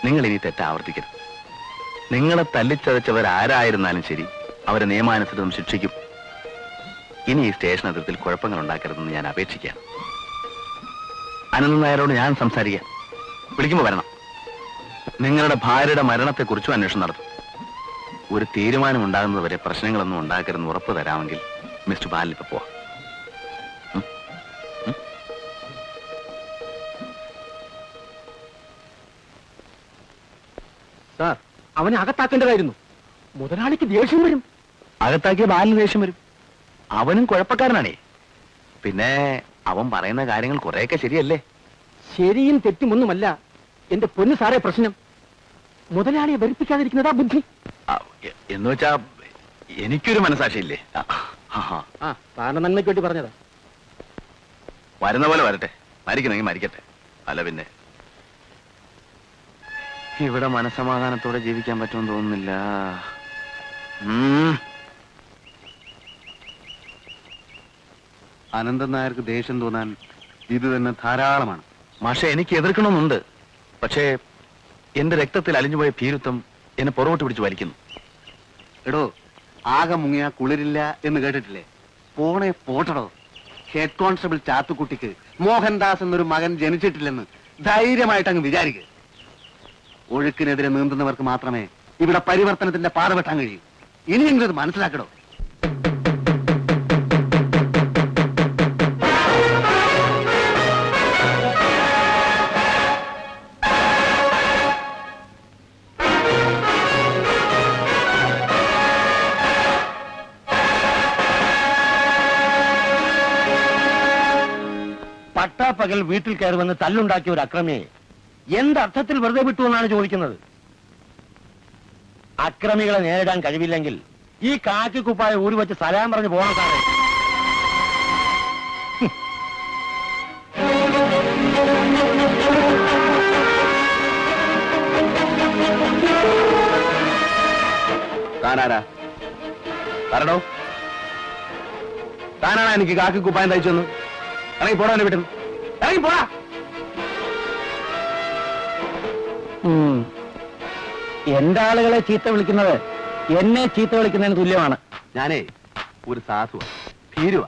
നിങ്ങൾ ഇനി തെറ്റ് ആവർത്തിക്കരുത്. നിങ്ങളെ തല്ലിച്ചതച്ചവരാരായിരുന്നാലും ശരി, അവരെ നിയമാനുസൃതം ശിക്ഷിക്കും. ഇനി ഈ സ്റ്റേഷൻ അതിർത്തിയിൽ കുഴപ്പങ്ങൾ ഉണ്ടാക്കരുതെന്ന് ഞാൻ അപേക്ഷിക്കാം. അനന്തൻ നായരോട് ഞാൻ സംസാരിക്കാം. വിളിക്കുമ്പോൾ വരണം. നിങ്ങളുടെ ഭാര്യയുടെ മരണത്തെക്കുറിച്ചും അന്വേഷണം നടത്തും. ഒരു തീരുമാനം ഉണ്ടാകുന്നതുവരെ പ്രശ്നങ്ങളൊന്നും ഉണ്ടാക്കരുതെന്ന് ഉറപ്പ് തരാമെങ്കിൽ മിസ്റ്റർ ബാലൻ ഇപ്പൊ പോവാം. സാർ, അവനെ അകത്താക്കേണ്ടതായിരുന്നു. മുതലാളിക്ക് ദേഷ്യം വരും. അകത്താക്കിയ ബാലിന് ദേഷ്യം വരും. അവനും കുഴപ്പക്കാരനാണേ. പിന്നെ അവൻ പറയുന്ന കാര്യങ്ങൾ കുറെയൊക്കെ ശരിയല്ലേ? ശരിയും തെറ്റുമൊന്നുമല്ല എന്റെ പൊന്നു സാറേ പ്രശ്നം. മുതലാളിയെ വരിപ്പിക്കാതിരിക്കുന്നതാ ബുദ്ധി. എന്ന് വെച്ചാ എനിക്കൊരു മനസാക്ഷിയില്ലേ? സാറിന്റെ നന്മയ്ക്ക് വേണ്ടി പറഞ്ഞതാ. വരുന്ന പോലെ വരട്ടെ, മരിക്കുന്നെങ്കിൽ മരിക്കട്ടെ. അല്ല പിന്നെ ഇവിടെ മനസമാധാനത്തോടെ ജീവിക്കാൻ പറ്റുമെന്ന് തോന്നുന്നില്ല. അനന്തൻ നായർക്ക് ദേഷ്യം തോന്നാൻ ഇത് തന്നെ ധാരാളമാണ്. മാഷെ, എനിക്ക് എതിർക്കണമെന്നുണ്ട്. പക്ഷേ എന്റെ രക്തത്തിൽ അലിഞ്ഞുപോയ ഭീരുത്വം എന്നെ പുറകോട്ട് പിടിച്ച് വലിക്കുന്നു. എടോ, ആകെ മുങ്ങിയ കുളിരില്ല എന്ന് കേട്ടിട്ടില്ലേ? പോണേ പോട്ടടോ. ഹെഡ് കോൺസ്റ്റബിൾ ചാത്തുക്കുട്ടിക്ക് മോഹൻദാസ് എന്നൊരു മകൻ ജനിച്ചിട്ടില്ലെന്ന് ധൈര്യമായിട്ട് അങ്ങ് വിചാരിക്കുക. ഒഴുക്കിനെതിരെ നീന്തുന്നവർക്ക് മാത്രമേ ഇവിടെ പരിവർത്തനത്തിന്റെ പാത വെട്ടാൻ കഴിയൂ. ഇനിയെങ്കിലും ഇത് മനസ്സിലാക്കടോ. പട്ടാപ്പകൽ വീട്ടിൽ കയറി വന്ന് തല്ലുണ്ടാക്കിയ ഒരു അക്രമിയെ എന്തർത്ഥത്തിൽ വെറുതെ വിട്ടു എന്നാണ് ചോദിക്കുന്നത്. അക്രമികളെ നേരിടാൻ കഴിവില്ലെങ്കിൽ ഈ കാക്കിക്കുപ്പായ ഊരി വെച്ച് സലാം പറഞ്ഞ് പോകണം സാറേ. താനാരാ? പറഞ്ഞോ, താനാണോ എനിക്ക് കാക്കിക്കുപ്പായം തയ്ച്ചെന്ന്? ഇറങ്ങി പോടാ എന്റെ വീട്ടിൽ, ഇറങ്ങി പോടാ. എന്റെ ആളുകളെ ചീത്ത വിളിക്കുന്നത് എന്നെ ചീത്ത വിളിക്കുന്നതിന് തുല്യമാണ്. ഞാനേ ഒരു സാധുവാ, ഭീരുവാ.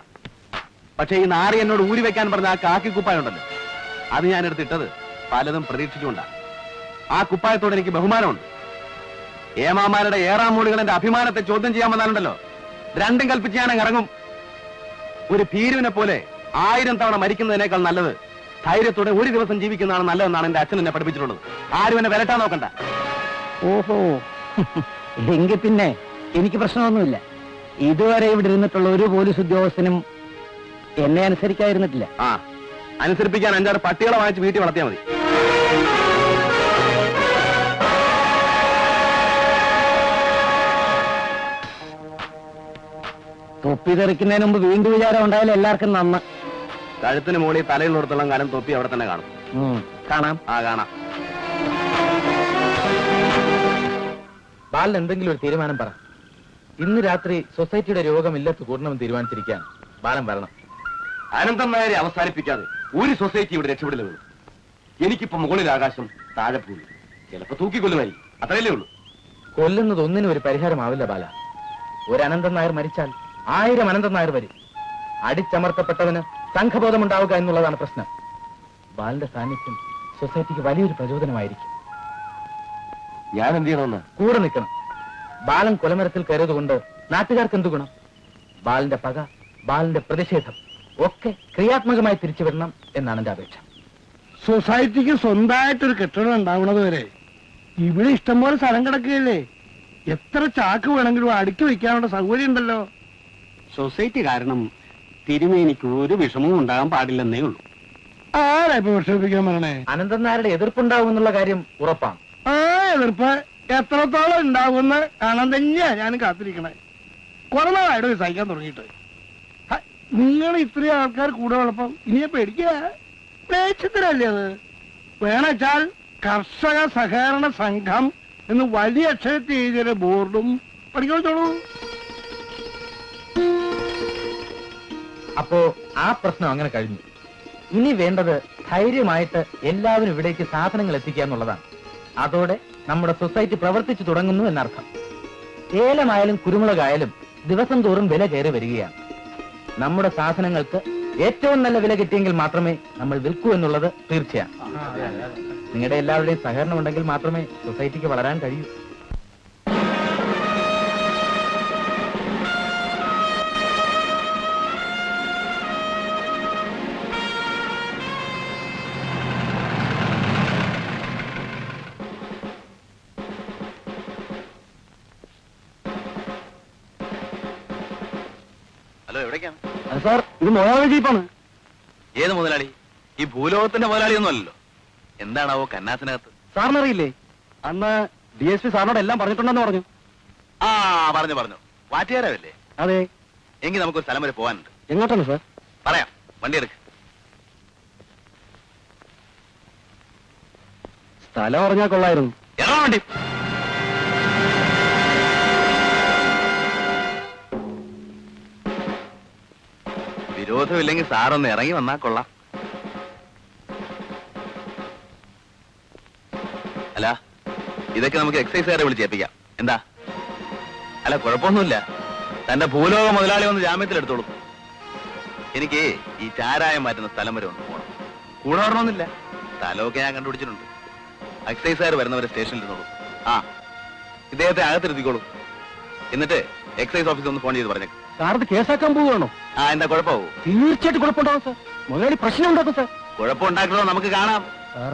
പക്ഷെ ഈ നാറി എന്നോട് ഊരി വെക്കാൻ പറഞ്ഞ ആ കാക്കി കുപ്പായുണ്ടല്ലോ, അത് ഞാൻ എടുത്തിട്ടത് പലതും പ്രതീക്ഷിച്ചുകൊണ്ടാ. ആ കുപ്പായത്തോട് എനിക്ക് ബഹുമാനമുണ്ട്. ഏമാമാരുടെ ഏറാം മൂളികൾ എന്റെ അഭിമാനത്തെ ചോദ്യം ചെയ്യാൻ വന്നാലുണ്ടല്ലോ, രണ്ടും കൽപ്പിച്ച് ഞാൻ ഇറങ്ങും. ഒരു ഭീരുവിനെ പോലെ 1000 തവണ മരിക്കുന്നതിനേക്കാൾ നല്ലത് ധൈര്യത്തോടെ ഒരു ദിവസം ജീവിക്കുന്നതാണ് നല്ലതെന്നാണ് എന്റെ അച്ഛൻ എന്നെ പഠിപ്പിച്ചിട്ടുള്ളത്. ആരും എന്നെ വിലട്ടാൻ നോക്കണ്ട. ഓഹോ, എങ്കിൽ പിന്നെ എനിക്ക് പ്രശ്നമൊന്നുമില്ല. ഇതുവരെ ഇവിടെ ഇരുന്നിട്ടുള്ള ഒരു പോലീസ് ഉദ്യോഗസ്ഥനും എന്നെ അനുസരിക്കാതിരുന്നിട്ടില്ല. അനുസരിപ്പിക്കാൻ 5-6 പട്ടികളെ വാങ്ങിച്ച് വീട്ടിൽ വളർത്തിയാൽ മതി. തൊപ്പി തെറിക്കുന്നതിന് മുമ്പ് വീണ്ടും വിചാരം ഉണ്ടായാലും എല്ലാവർക്കും നന്ന്. കഴുത്തിന് മുകളിൽ തലയിലുള്ളടത്തോളം കാലം തൊപ്പി അവിടെ തന്നെ കാണും. കാണാം. കാണാം. ബാലൻ എന്തെങ്കിലും ഒരു തീരുമാനം പറ. ഇന്ന് രാത്രി സൊസൈറ്റിയുടെ രോഗമില്ലത്ത് കൂടണമെന്ന് തീരുമാനിച്ചിരിക്കാൻ. ബാലൻ വരണം. അനന്തൻ നായരെ അവസാനിപ്പിക്കാതെ ഒരു സൊസൈറ്റി ഇവിടെ രക്ഷപ്പെടില്ല. എനിക്കിപ്പോ മുകളിൽ ആകാശം, താഴെ ഭൂമി. ചിലപ്പോ തൂക്കിക്കൊല്ലുമായി, അത്രയല്ലേ ഉള്ളൂ. കൊല്ലുന്നത് ഒന്നിനും ഒരു പരിഹാരമാവില്ല ബാല. ഒരു അനന്തൻ നായർ മരിച്ചാൽ 1000 അനന്തൻ നായർ വരും. അടിച്ചമർത്തപ്പെട്ടവന് സംഘബോധം ഉണ്ടാവുക എന്നുള്ളതാണ് പ്രശ്നം. ബാലന്റെ സാന്നിധ്യം സൊസൈറ്റിക്ക് വലിയൊരു പ്രചോദനമായിരിക്കും. ഞാൻ എന്ത് ചെയ്യണമെന്ന്? കൂടെ നിൽക്കണം. ബാലൻ കൊലമരത്തിൽ കയറിയതുകൊണ്ട് നാട്ടുകാർക്ക് എന്തു ഗുണം? ബാലന്റെ പക, ബാലന്റെ പ്രതിഷേധം ഒക്കെ ക്രിയാത്മകമായി തിരിച്ചുവിടണം എന്നാണ് എന്റെ അപേക്ഷ. സൊസൈറ്റിക്ക് സ്വന്തമായിട്ടൊരു കെട്ടിടം ഉണ്ടാവണത് വരെ ഇവിടെ ഇഷ്ടംപോലെ സ്ഥലം കിടക്കുകയല്ലേ. എത്ര ചാക്ക് വേണമെങ്കിലും അടുക്കി വയ്ക്കാനുള്ള സൗകര്യം ഉണ്ടല്ലോ. സൊസൈറ്റി കാരണം തിരുമേനിക്ക് ഒരു വിഷമവും ഉണ്ടാകാൻ പാടില്ലെന്നേ ഉള്ളൂ. ആരാ ഇപ്പൊ വിഷമിപ്പിക്കാൻ പറഞ്ഞേ? അനന്തൻ നായരുടെ എതിർപ്പുണ്ടാവും എന്നുള്ള കാര്യം ഉറപ്പാണ്. ആ എതിർപ്പ് എത്രത്തോളം ഉണ്ടാവുമെന്ന് കാണാൻ തന്നെയാ ഞാൻ കാത്തിരിക്കണേ. കുറെ നാളായിട്ട് സഹിക്കാൻ തുടങ്ങിയിട്ട്. നിങ്ങൾ ഇത്രയും ആൾക്കാർ കൂടെ ഉള്ളപ്പം ഇനിയെ പേടിക്കുക? പേടിച്ചിത്തരല്ലേ അത്? വേണച്ചാൽ കർഷക സഹകരണ സംഘം എന്ന് വലിയ അക്ഷരത്തിൽ എഴുതിയ ബോർഡും പഠിക്കോളൂ. അപ്പോ ആ പ്രശ്നം അങ്ങനെ കഴിഞ്ഞു. ഇനി വേണ്ടത് ധൈര്യമായിട്ട് എല്ലാവരും ഇവിടേക്ക് സാധനങ്ങൾ എത്തിക്കുക എന്നുള്ളതാണ്. അതോടെ നമ്മുടെ സൊസൈറ്റി പ്രവർത്തിച്ചു തുടങ്ങുന്നു എന്നർത്ഥം. ഏലമായാലും കുരുമുളകായാലും ദിവസം തോറും വില കയറി വരികയാണ്. നമ്മുടെ സാധനങ്ങൾക്ക് ഏറ്റവും നല്ല വില കിട്ടിയെങ്കിൽ മാത്രമേ നമ്മൾ വിൽക്കൂ എന്നുള്ളത് തീർച്ചയാണ്. നിങ്ങളുടെ എല്ലാവരുടെയും സഹകരണം ഉണ്ടെങ്കിൽ മാത്രമേ സൊസൈറ്റിക്ക് വളരാൻ കഴിയൂ. ഹലോ, എവിടേക്കാണ്? സാർ, ഇത് മുതലാളി ജീപ്പാണ്. ഏത് മുതലാളി? ഈ ഭൂലോകത്തിന്റെ മുതലാളിയൊന്നും അല്ലല്ലോ. എന്താണാവോ കന്നാസിനകത്ത്? സാറിനറിയില്ലേ, അന്ന് DSP സാറിനോട് എല്ലാം പറഞ്ഞിട്ടുണ്ടെന്ന് പറഞ്ഞു. ആ, പറഞ്ഞു. വാറ്റുകാരല്ലേ? അതെ. എങ്കിൽ നമുക്കൊരു സ്ഥലം വരെ പോകാനുണ്ട്. എങ്ങോട്ടാണ് സാർ? പറയാം, വണ്ടി എടുക്ക്. സ്ഥലം പറഞ്ഞാൽ കൊള്ളായിരുന്നു. ഇറങ്ങാൻ വണ്ടി. വിരോധമില്ലെങ്കിൽ സാറൊന്ന് ഇറങ്ങി വന്നാ കൊള്ളാം. അല്ല, ഇതൊക്കെ നമുക്ക് എക്സൈസുകാരെ വിളിച്ചേൽപ്പിക്കാം. എന്താ? അല്ല, കുഴപ്പമൊന്നുമില്ല. തന്റെ ഭൂലോക മുതലാളി വന്ന് ജാമ്യത്തിലെടുത്തോളൂ. എനിക്ക് ഈ ചാരായം മാറ്റുന്ന സ്ഥലം വരെ ഒന്ന് പോകണം. കൂടെ വരണമെന്നില്ല, സ്ഥലമൊക്കെ ഞാൻ കണ്ടുപിടിച്ചിട്ടുണ്ട്. എക്സൈസുകാർ വരുന്നവരെ സ്റ്റേഷനിൽ ഇരുന്നോളൂ. ആ, ഇദ്ദേഹത്തെ അകത്തിരുത്തിക്കോളൂ. എന്നിട്ട് എക്സൈസ് ഓഫീസിൽ ഒന്ന് ഫോൺ ചെയ്ത് പറഞ്ഞേക്കും. സാറത് കേസാക്കാൻ പോവുകയാണോ? ആ, എന്താ കുഴപ്പമാവൂ? തീർച്ചയായിട്ടും കുഴപ്പമുണ്ടാവും സാർ. മുതലാളി പ്രശ്നം ഉണ്ടാക്കും സാർ. കുഴപ്പമുണ്ടാക്കണോ നമുക്ക് കാണാം.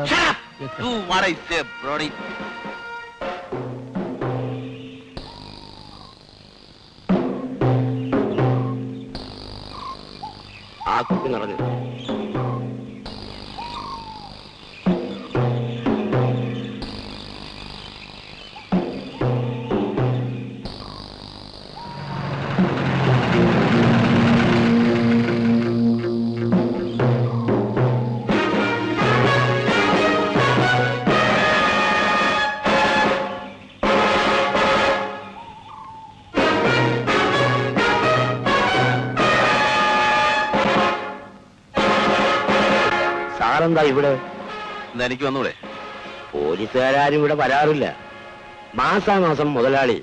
Shut up! Do what I say, Brody. ആ കുട്ടി നിറഞ്ഞു. സാറെന്താ ഇവിടെ? എന്താ, എനിക്ക് വന്നൂടെ? പോലീസുകാരും ഇവിടെ വരാറില്ല. മാസാമാസം മുതലാളി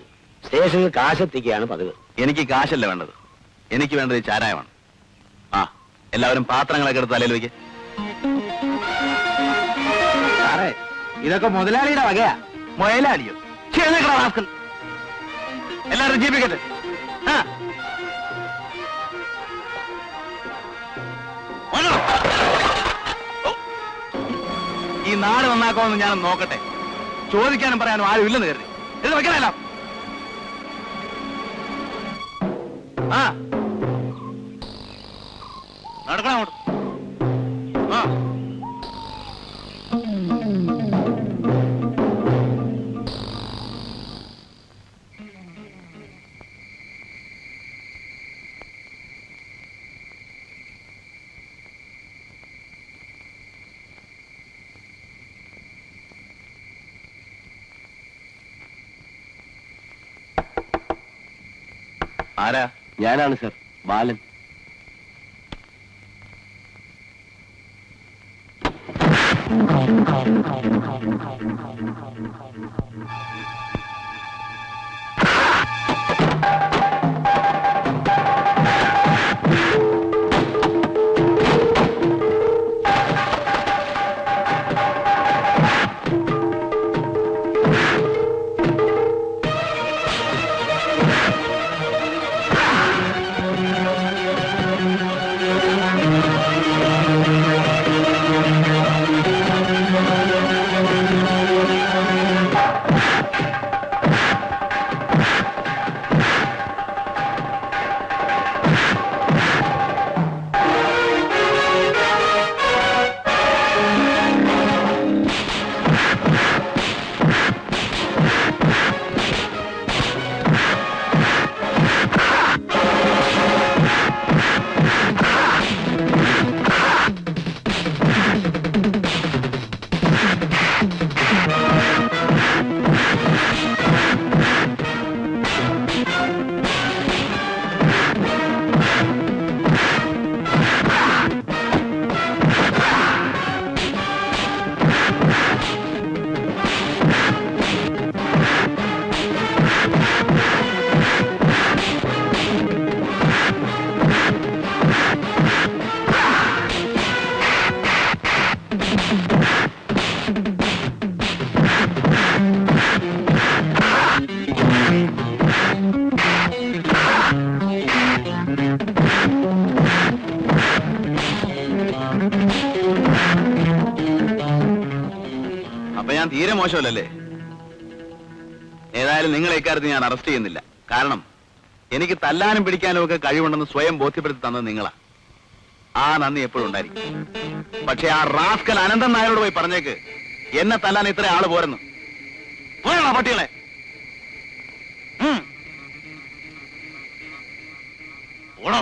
സ്റ്റേഷനിൽ കാശെത്തിക്കുകയാണ് പതിവ്. എനിക്ക് കാശല്ല വേണ്ടത്, എനിക്ക് വേണ്ടത് ഈ ചാരായമാണ്. ആ, എല്ലാവരും പാത്രങ്ങളൊക്കെ എടുത്ത് തലയിൽ വയ്ക്ക്. സാറേ, ഇതൊക്കെ മുതലാളിയുടെ വകയാ. മുതലാളിയോ? എല്ലാവരും ജീവിക്കട്ടെ. ആ, ഈ നാട് നന്നാക്കാമെന്ന് ഞാൻ നോക്കട്ടെ. ചോദിക്കാനും പറയാനും ആരും ഇല്ലെന്ന് കരുതി ഇത് വെക്കണല്ലോ. ആ, നടക്കണം അങ്ങോട്ട്. ആ, ആരാ? ഞാനാണ് സർ, ബാലൻ. മോശമല്ലല്ലേ? ഏതായാലും നിങ്ങളെ ഇക്കാര്യത്തിൽ ഞാൻ അറസ്റ്റ് ചെയ്യുന്നില്ല. കാരണം എനിക്ക് തല്ലാനും പിടിക്കാനും ഒക്കെ കഴിവുണ്ടെന്ന് സ്വയം ബോധ്യപ്പെടുത്തി തന്നത് നിങ്ങളാ. ആ നന്ദി എപ്പോഴും ഉണ്ടായിരിക്കും. പക്ഷെ ആ റാസ്കൽ അനന്തൻ നായരോട് പോയി പറഞ്ഞേക്ക് എന്നെ തല്ലാൻ ഇത്ര ആള് പോരെന്ന്. പോയാണോ പട്ടികളെ? ഓടോ.